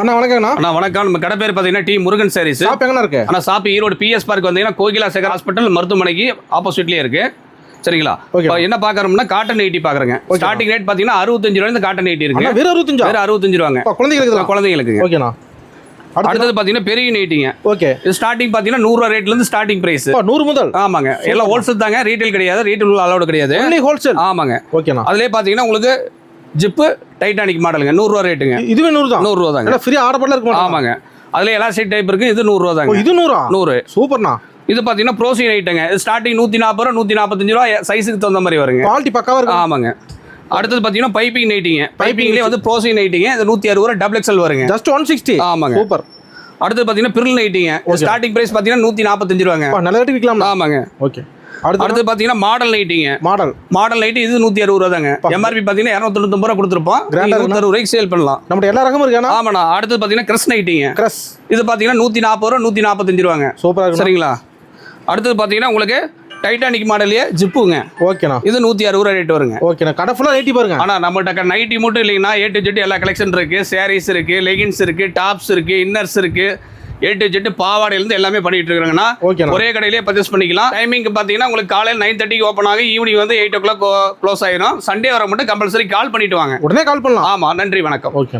அண்ணா வணக்கம்ண்ணா. அண்ணா வணக்கம். நம்ம கடை பேர் பார்த்தீங்கன்னா டி முருகன் சாரீஸ். ஷாப் எங்கண்ணா இருக்கு? அண்ணா ஷாப் ஈரோடு பிஎஸ் பார்க் வந்தீங்கன்னா கோகிலா சேகர் ஹாஸ்பிட்டல் மருத்துவமனைக்கு ஆப்போசிட்லேயே இருக்கு. சரிங்களா? இப்போ என்ன பார்க்குறோம்னா காட்டன் நைட்டி பார்க்குறேங்க. ஸ்டார்டிங் ரேட் பார்த்தீங்கன்னா 65 ரூபாயிலிருந்து காட்டன் நைட்டி இருக்கு. வெறும் 65? வேறு 65 ரூபாங்க. குழந்தைங்களுக்கு. ஓகேண்ணா. அடுத்தது பார்த்தீங்கன்னா பெரிய நைட்டிங்க. ஓகே. இது ஸ்டார்டிங் பார்த்தீங்கன்னா 100 ரூபா ரேட்லேருந்து ஸ்டார்டிங் பிரைஸ். 100 முதல்? ஆமாங்க. எல்லாம் ஹோல்சேல் தாங்க, ரீட்டைல் கிடையாது. ரீட்டைல் உள்ள அலௌட் கிடையாது. ஹோல்சேல்? ஆமாங்க. ஓகேண்ணா. அதுலேயே பார்த்தீங்கன்னா உங்களுக்கு ஜிப்பு டைட்டானிக் மாடலுங்க 100 ரூபா ரேட்டுங்க. இதுவே 100 தான்? 100 ரூபா தாங்க. ஃப்ரீ ஆர்டர்ல இருக்கு. ஆமாங்க. அதுல எலாஸ்டிக் டைப் இருக்கு. இது 100 ரூபா தாங்க. இது 100? 100. சூப்பர்ண்ணா. இது பாத்தீங்கன்னா ப்ரோசின் ஐட்டங்க. இது ஸ்டார்டிங் 140 ரூபா 145 ரூபா சைஸுக்கு தகுந்த மாதிரி வருங்க. குவாலிட்டி பக்காவா இருக்கு. ஆமாங்க. அடுத்தது பாத்தீங்கன்னா பைப்பிங் நைட்டிங்க. பைப்பிங்லேயே வந்து ப்ரோசின் நைட்டிங்க. இது 160 ரூபா டபுள் எக்ஸ்எல் வருங்க. ஜஸ்ட் 160? ஆமாங்க. சூப்பர். அடுத்து பாத்தீங்கன்னா பிரில் நைட்டிங்க. ஸ்டார்டிங் பிரைஸ் பாத்தீங்கன்னா 145 ரூபாங்க. நல்ல ரேட் விக்கலாம். ஆமாங்க. ஓகே. அடுத்து பாத்தீங்கன்னா மாடல் நைட்டிங்க. மாடல் நைட்டி இது 160 ரூபா தாங்க. எம்ஆர்பி பாத்தீங்கன்னா 299 ரூபா கொடுத்துருப்போம். 260 ரூபாய்க்கு சேல் பண்ணலாம். நம்ம எல்லா ரகமும் இருக்கானா? ஆமாண்ணா. அடுத்து பாத்தீங்கன்னா கிரஸ் நைட்டிங்க. கிரஸ் இது பாத்தீங்கன்னா 140 ரூபா 145 ரூபாங்க. சூப்பரா இருக்கு. சரிங்களா? அடுத்தது பாத்தீங்கன்னா உங்களுக்கு டைட்டானிக் மாடல்லையே ஜிப்புங்க. ஓகேண்ணா. இது 160 ரூபா ரேட் வருங்க. ஓகேண்ணா. கடை ஃபுல்லா நைட்டி பாருங்க. ஆனா நம்மகிட்ட நைட்டி மட்டும் இல்லைங்கன்னா A to Z எல்லா கலெக்ஷன் இருக்கு. சாரீஸ் இருக்கு, லெகின்ஸ் இருக்கு, டாப்ஸ் இருக்கு, இன்னர்ஸ் இருக்கு, A to Z பாவாடையிலிருந்து எல்லாமே பண்ணிட்டு இருக்காங்கன்னா ஒரே கடையிலேயே பர்ச்சேஸ் பண்ணிக்கலாம். டைமிங் பாத்தீங்கன்னா உங்களுக்கு காலையில் 9:30 ஓப்பன் ஆகும். ஈவினிங் வந்து 8 o'clock க்ளோஸ் ஆயிரும். சண்டே வர மட்டும் கம்பல்சரி கால் பண்ணிட்டு வாங்க. உடனே கால் பண்ணலாம். ஆமா. நன்றி, வணக்கம். ஓகே.